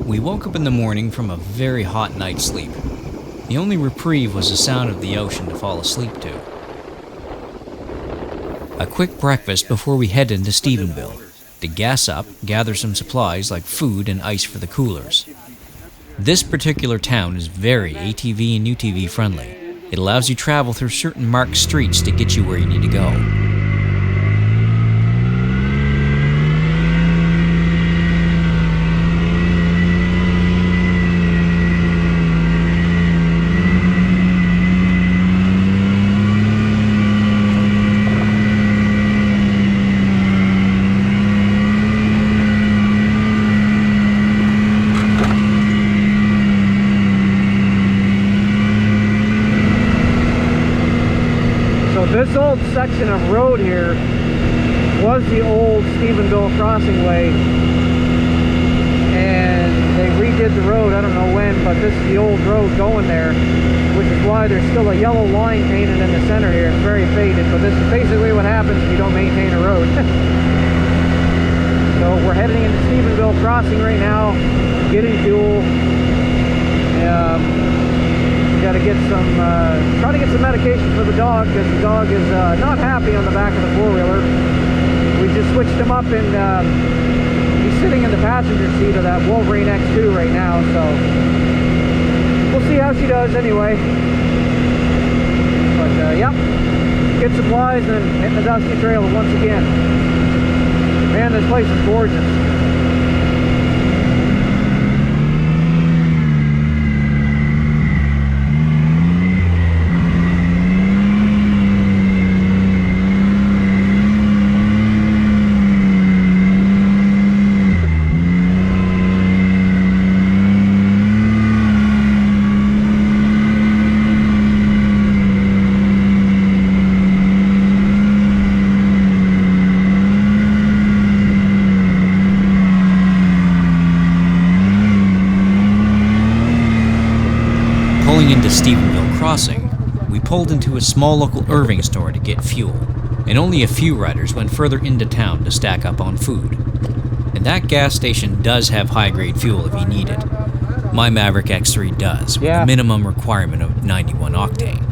We woke up in the morning from a very hot night's sleep. The only reprieve was the sound of the ocean to fall asleep to. A quick breakfast before we head into Stephenville to gas up, gather some supplies like food and ice for the coolers. This particular town is very ATV and UTV friendly. It allows you travel through certain marked streets to get you where you need to go. This old section of road here was the old Stephenville crossing way, and they redid the road, I don't know when, but this is the old road going there, which is why there's still a yellow line painted in the center here. It's very faded, but this is basically what happens if you don't maintain a road. So we're heading into Stephenville crossing right now, getting fuel. Got to get some, try to get some medication for the dog, because the dog is not happy on the back of the four-wheeler. We just switched him up, and he's sitting in the passenger seat of that Wolverine X2 right now, so we'll see how she does anyway. But yep, get supplies and hit the Dusty Trail once again. Man, this place is gorgeous. Into Stephenville Crossing, we pulled into a small local Irving store to get fuel, and only a few riders went further into town to stack up on food. And that gas station does have high-grade fuel if you need it. My Maverick X3 does, with a minimum requirement of 91 octane.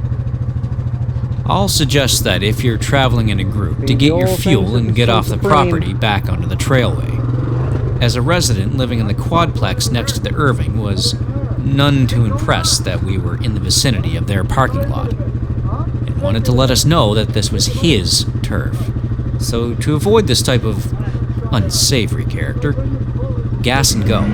I'll suggest that if you're traveling in a group, to get your fuel and get off the property back onto the trailway. As a resident living in the quadplex next to the Irving was none too impressed that we were in the vicinity of their parking lot, and wanted to let us know that this was his turf. So to avoid this type of unsavory character, gas and go.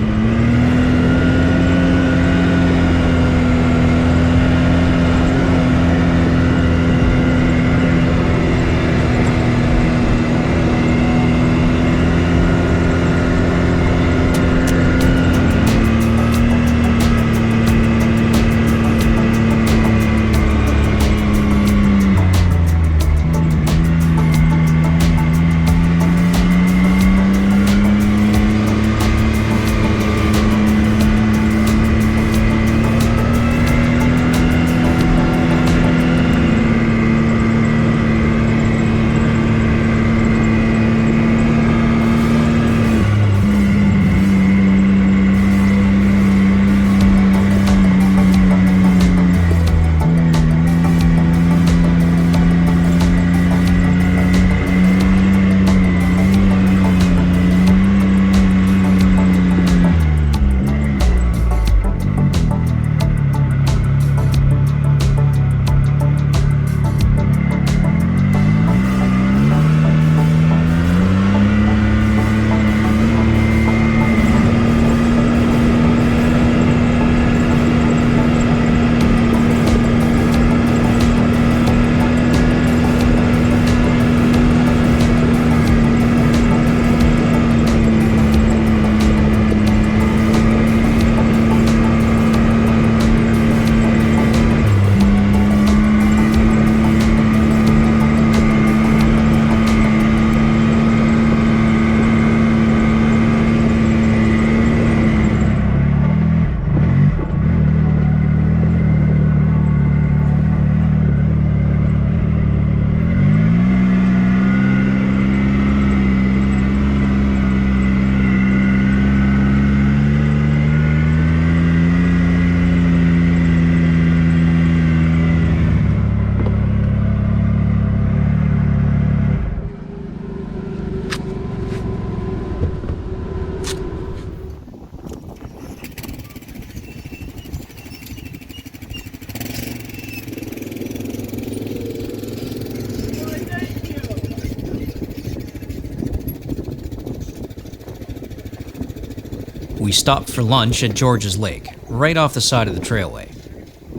We stopped for lunch at George's Lake, right off the side of the trailway.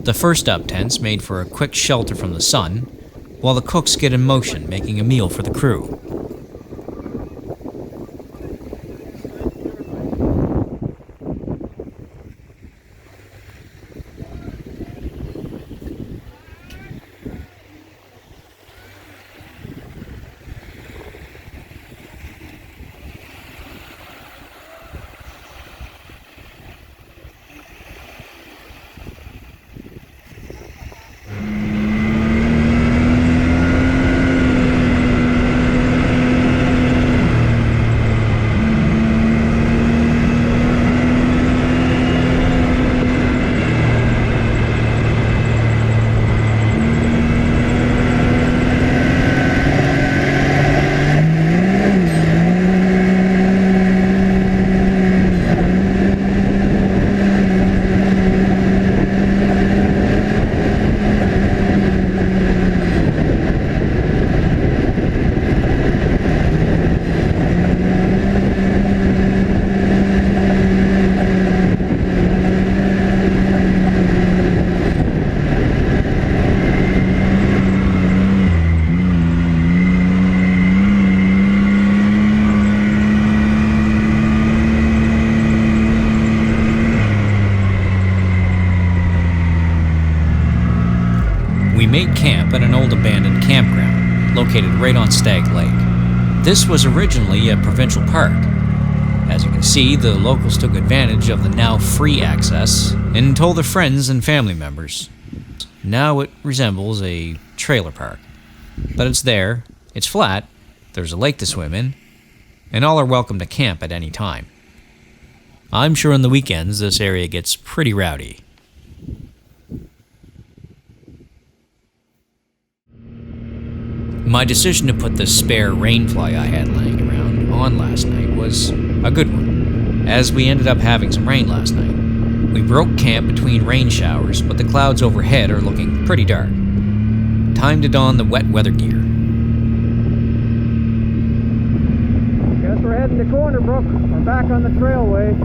The first up tents made for a quick shelter from the sun, while the cooks get in motion making a meal for the crew. Made camp at an old abandoned campground located right on Stag Lake. This was originally a provincial park. As you can see, the locals took advantage of the now free access and told their friends and family members. Now it resembles a trailer park. But it's there, it's flat, there's a lake to swim in, and all are welcome to camp at any time. I'm sure on the weekends this area gets pretty rowdy. My decision to put the spare rainfly I had laying around on last night was a good one, as we ended up having some rain last night. We broke camp between rain showers, but the clouds overhead are looking pretty dark. Time to don the wet weather gear. Guess we're heading to Corner Brook. We're back on the trailway.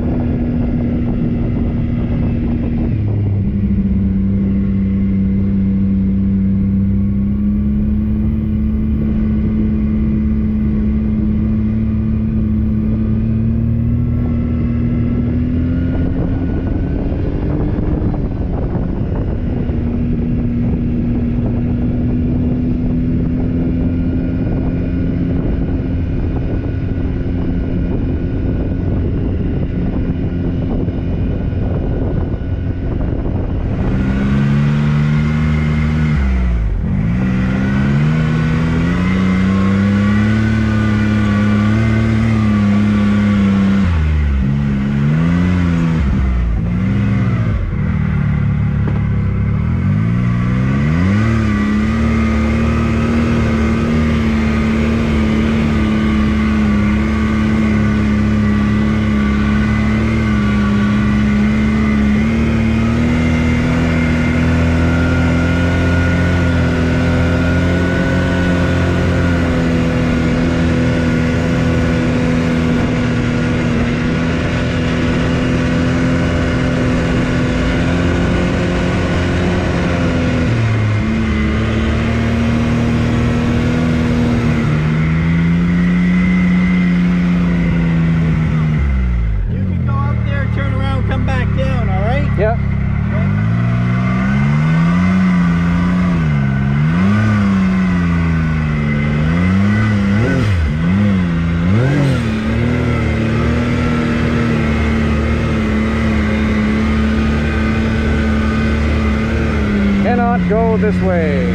Go this way.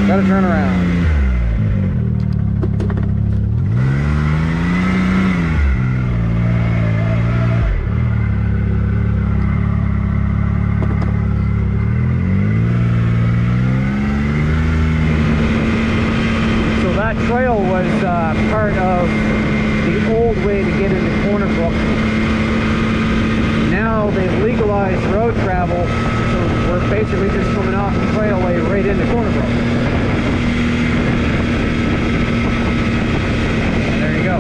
Gotta turn around. So that trail was part of the old way to get into Corner Brook. Now they've legalized road travel. We're basically just coming off the trailway right into Corner Brook. There you go.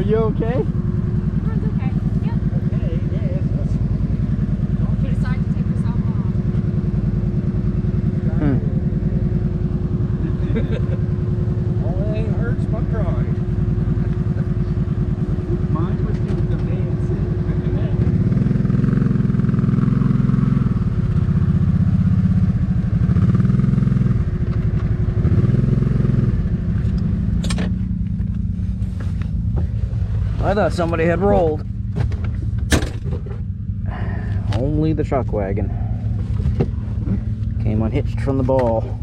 Are you okay? Everyone's okay. Yep. Okay, yes. You decide to take yourself off. All that ain't hurts but pride. Mine was doing the fancy. I thought somebody had rolled. Only the chuck wagon. Came unhitched from the ball.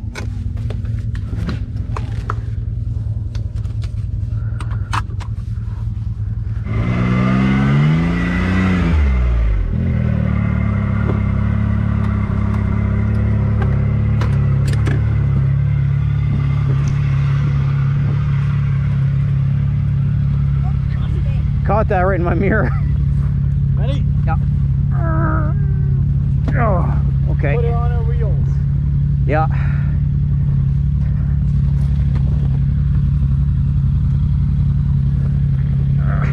Caught that right in my mirror. Ready? Yeah. Oh, okay. Put it on our wheels. Yeah.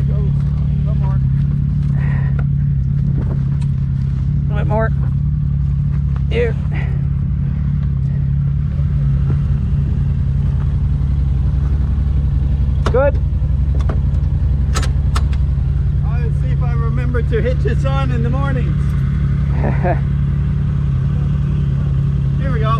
Go. One more. A bit more. Here. Good. I'll see if I remember to hitch this on in the mornings. Here we go.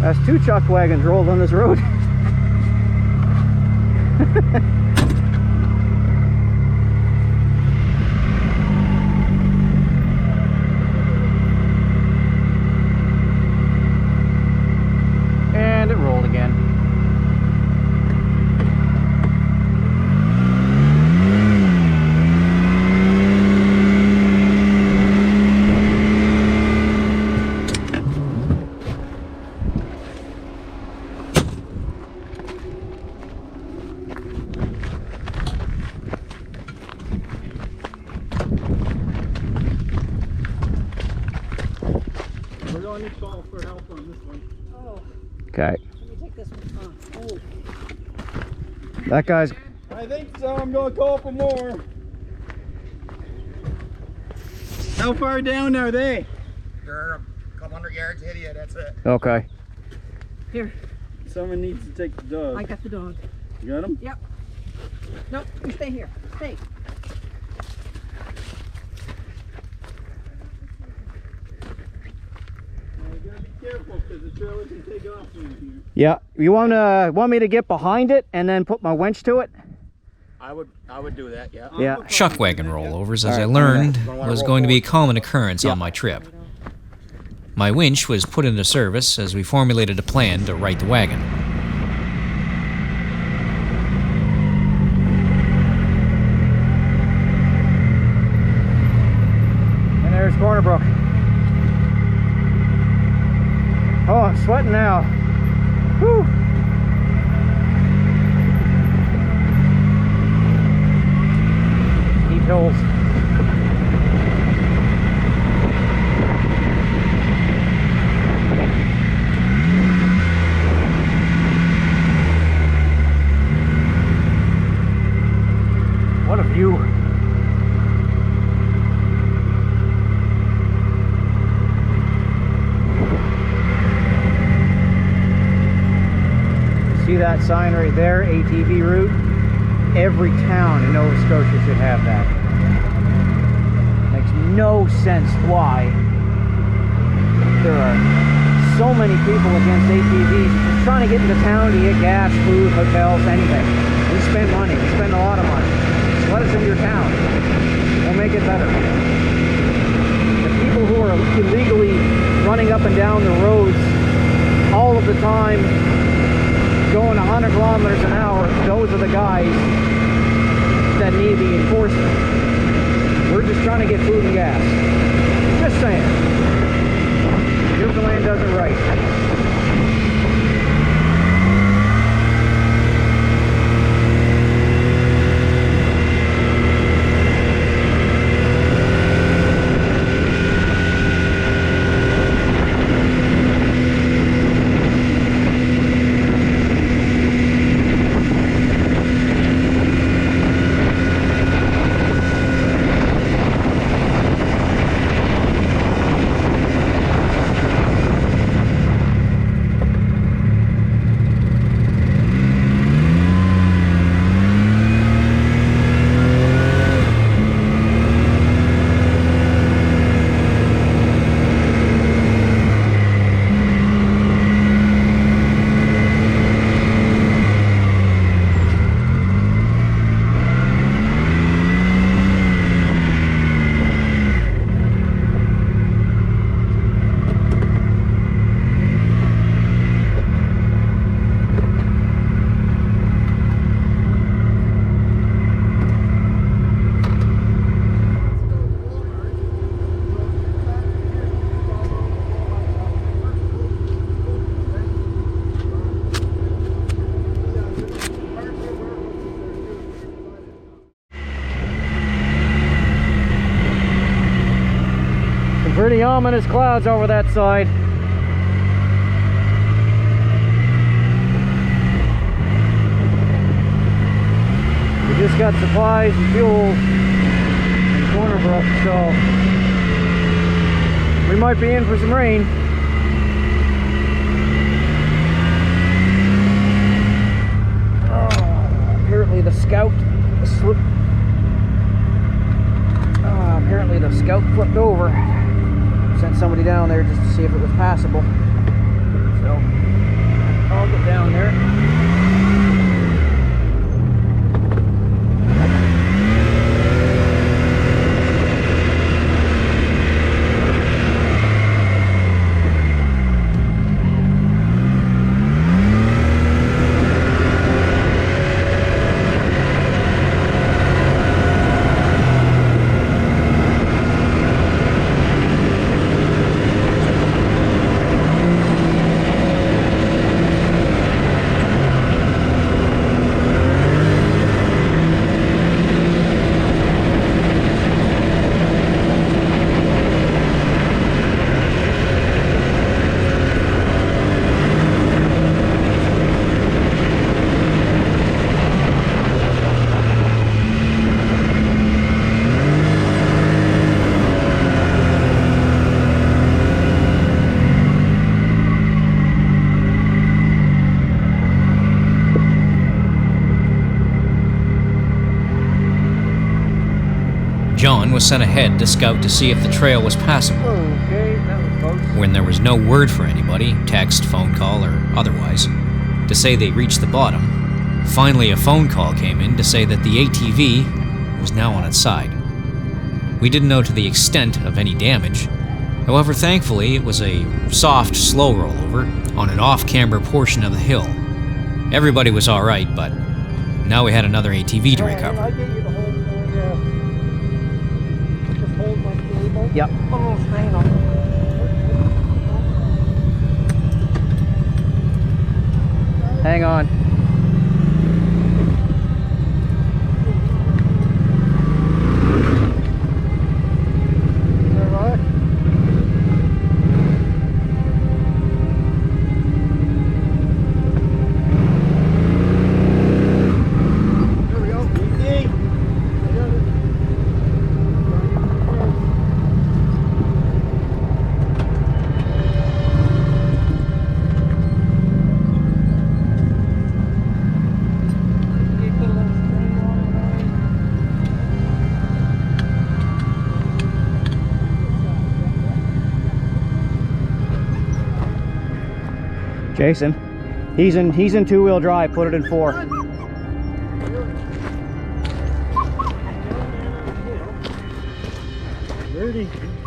That's 2 chuck wagons rolled on this road. And it rolled again. We're going to call for help on this one. Oh, Okay. let me take this one off. Oh. That guy's I think so. I'm going to call for more. How far down are they? They're a couple hundred yards ahead of you, that's it. okay. Here, Someone needs to take the dog. I got the dog. You got him? Yep. Nope, you stay here. Stay. You gotta be careful because the trailer can take off in here. Yeah. You want me to get behind it and then put my winch to it? I would do that, yeah. Yeah. Chuck wagon rollovers, as I Alright, learned, alright. was going to be a common occurrence Yeah. on my trip. My winch was put into service as we formulated a plan to right the wagon. And there's Corner Brook. Oh, I'm sweating now. Whew. Steep hills. What a view. See that sign right there, ATV route? Every town in Nova Scotia should have that. Makes no sense why there are so many people against ATVs just trying to get into town to get gas, food, hotels, anything. We spend money, we spend a lot of money. Just let us into your town. We'll make it better. The people who are illegally running up and down the roads all of the time, going 100 kilometers an hour, those are the guys that need the enforcement. We're just trying to get food and gas. Just saying. Newfoundland does it right. Pretty ominous clouds over that side. We just got supplies and fuel in Corner Brook, so we might be in for some rain. Apparently the Scout slipped. Apparently the Scout flipped over. Sent somebody down there just to see if it was passable. So I'll get down there. John was sent ahead to scout to see if the trail was passable. Okay, that was close. When there was no word for anybody, text, phone call, or otherwise, to say they reached the bottom, finally a phone call came in to say that the ATV was now on its side. We didn't know to the extent of any damage. However, thankfully, it was a soft, slow rollover on an off-camber portion of the hill. Everybody was alright, but now we had another ATV to recover. I get you the whole just hold my cable. Yep. Oh, hang on. Hang on. Jason, he's in two-wheel drive. Put it in 4.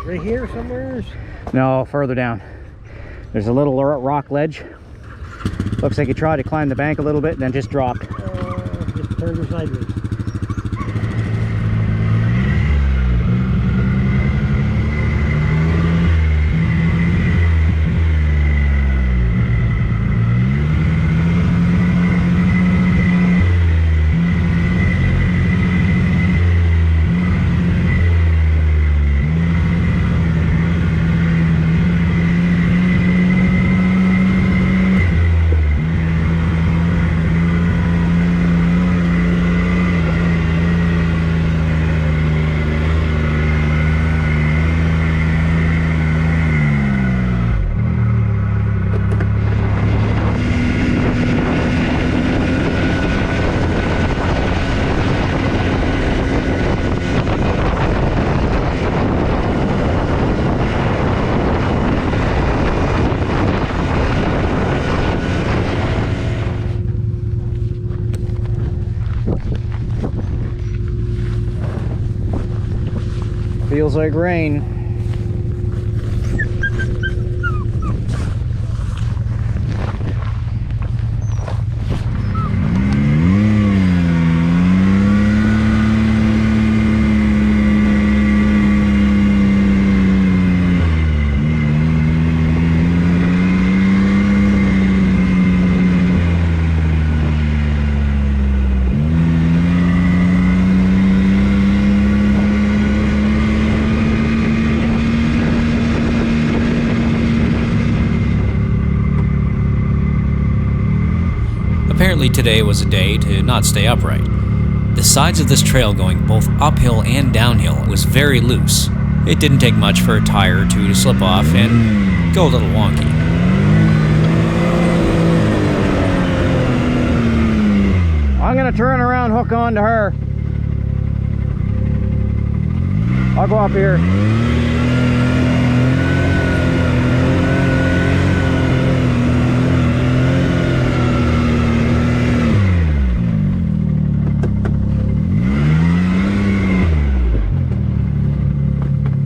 Right here somewhere? No, further down. There's a little rock ledge. Looks like he tried to climb the bank a little bit and then just dropped. Just turned her sideways. Feels like rain. Apparently today was a day to not stay upright. The sides of this trail going both uphill and downhill was very loose. It didn't take much for a tire or two to slip off and go a little wonky. I'm gonna turn around, hook onto her. I'll go up here.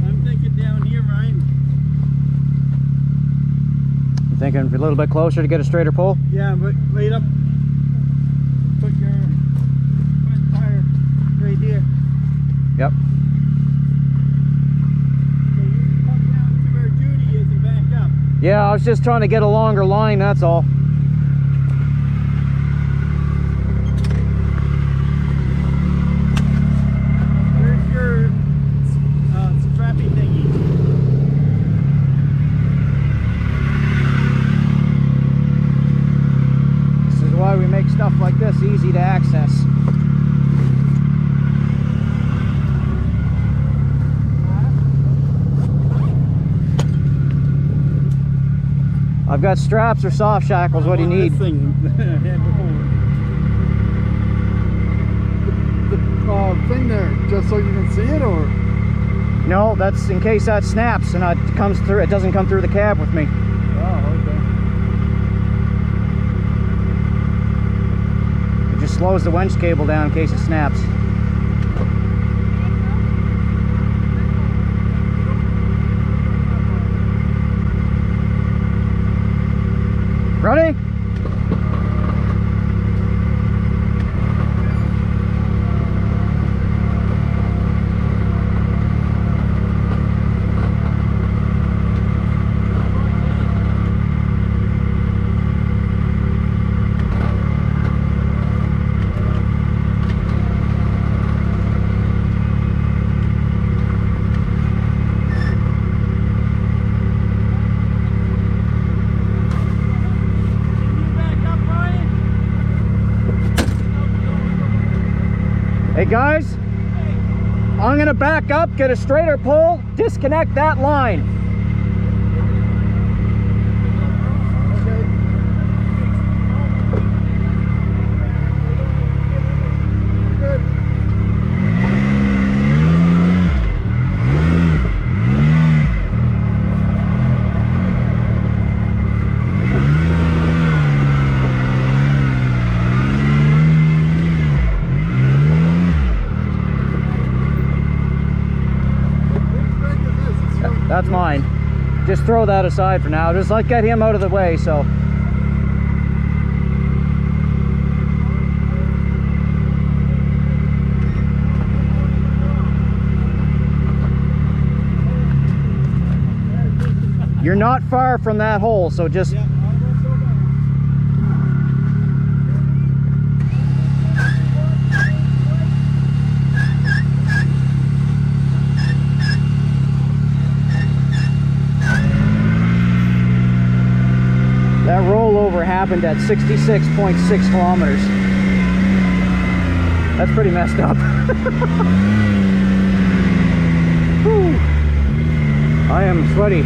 I'm thinking down here, Ryan. You thinking a little bit closer to get a straighter pull? Yeah, but wait up. Put your front tire right here. Yep. So you come down to where Judy is and back up. Yeah, I was just trying to get a longer line, that's all. Where's your strapping thingy? This is why we make stuff like this easy to access. I've got straps or soft shackles, what do you need? This thing I had before. The thing there, just so you can see it, or? No, that's in case that snaps and it comes through. It doesn't come through the cab with me. Oh, okay. It just slows the winch cable down in case it snaps. Ready? Hey guys, I'm gonna back up, get a straighter pull, disconnect that line. That's mine. Just throw that aside for now. Just like get him out of the way, so. You're not far from that hole, so just. Yeah, I'll go so back. That rollover happened at 66.6 kilometers. That's pretty messed up. Whew. I am sweaty.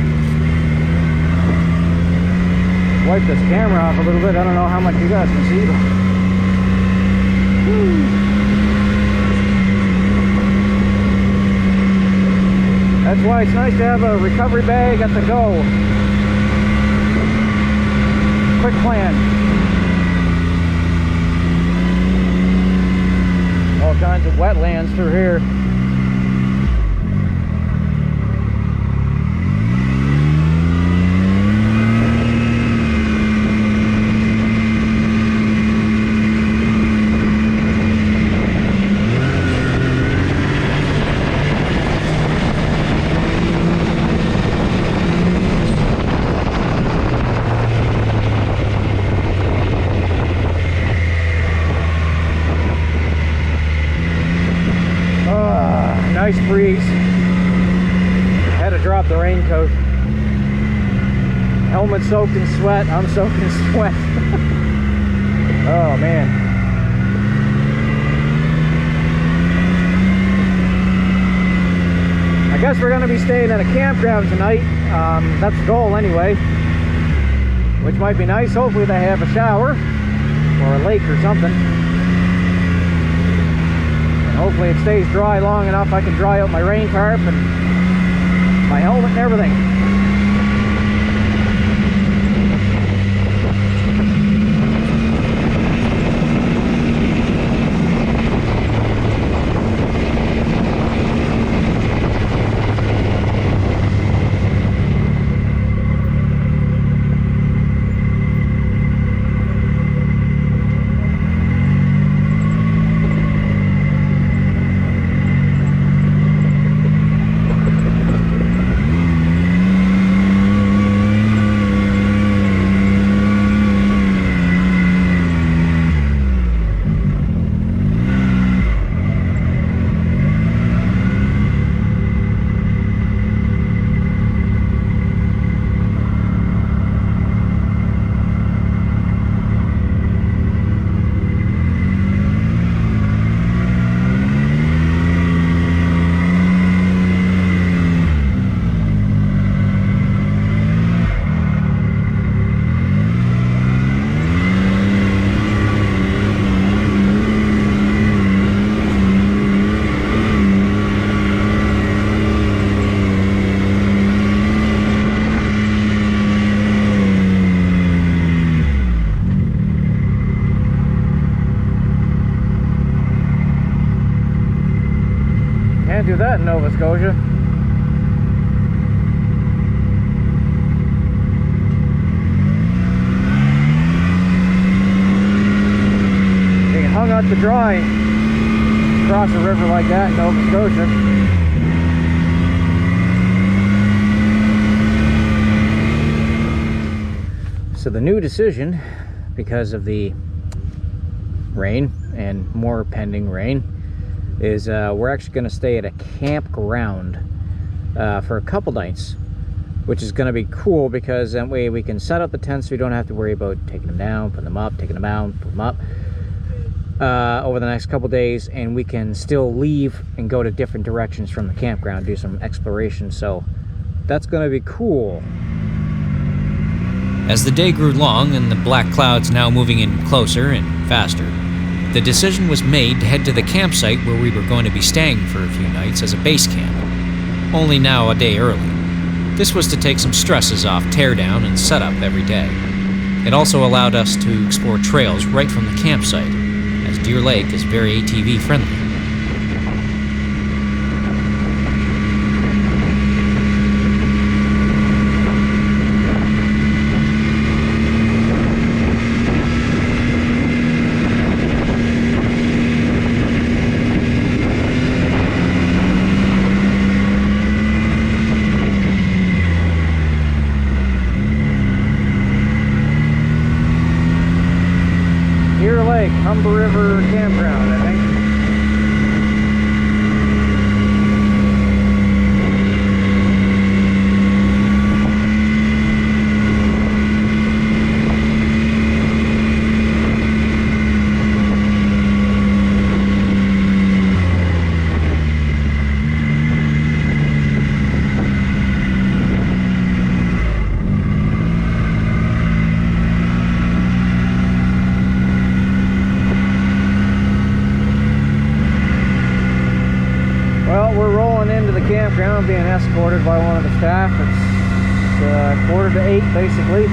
Wipe this camera off a little bit. I don't know how much you guys can see, but that's why it's nice to have a recovery bag at the go. Quick plan. All kinds of wetlands through here. Nice breeze. Had to drop the raincoat. Helmet soaked in sweat. I'm soaked in sweat. Oh man. I guess we're gonna be staying at a campground tonight. That's the goal anyway. Which might be nice. Hopefully they have a shower or a lake or something. And hopefully it stays dry long enough I can dry out my rain tarp and my helmet and everything. Can't do that in Nova Scotia. Being hung out to dry across a river like that in Nova Scotia. So the new decision, because of the rain and more pending rain, is we're actually going to stay at a campground for a couple nights, which is going to be cool because that way we can set up the tents so we don't have to worry about taking them down, putting them up, taking them down, putting them up over the next couple days, and we can still leave and go to different directions from the campground, do some exploration. So that's going to be cool. As the day grew long and the black clouds now moving in closer and faster, the decision was made to head to the campsite where we were going to be staying for a few nights as a base camp, only now a day early. This was to take some stresses off teardown and setup every day. It also allowed us to explore trails right from the campsite, as Deer Lake is very ATV friendly. Humber River Campground, I think. Campground, being escorted by one of the staff. It's 7:45 basically,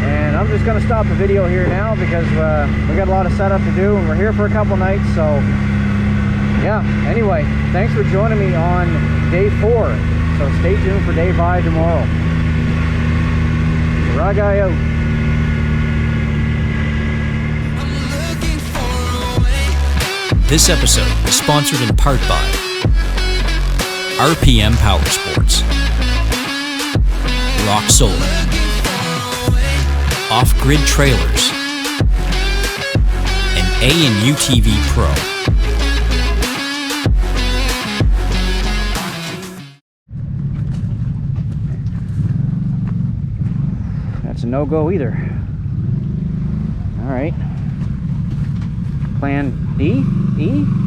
and I'm just going to stop the video here now because we got a lot of setup to do and we're here for a couple nights. So yeah, anyway, thanks for joining me on day 4, so stay tuned for day 5 tomorrow. Raw guy out. This episode is sponsored in part by RPM Powersports, Rock Solar, Off-Grid Trailers, and A&UTV Pro. That's a no-go either. right. Plan D? E?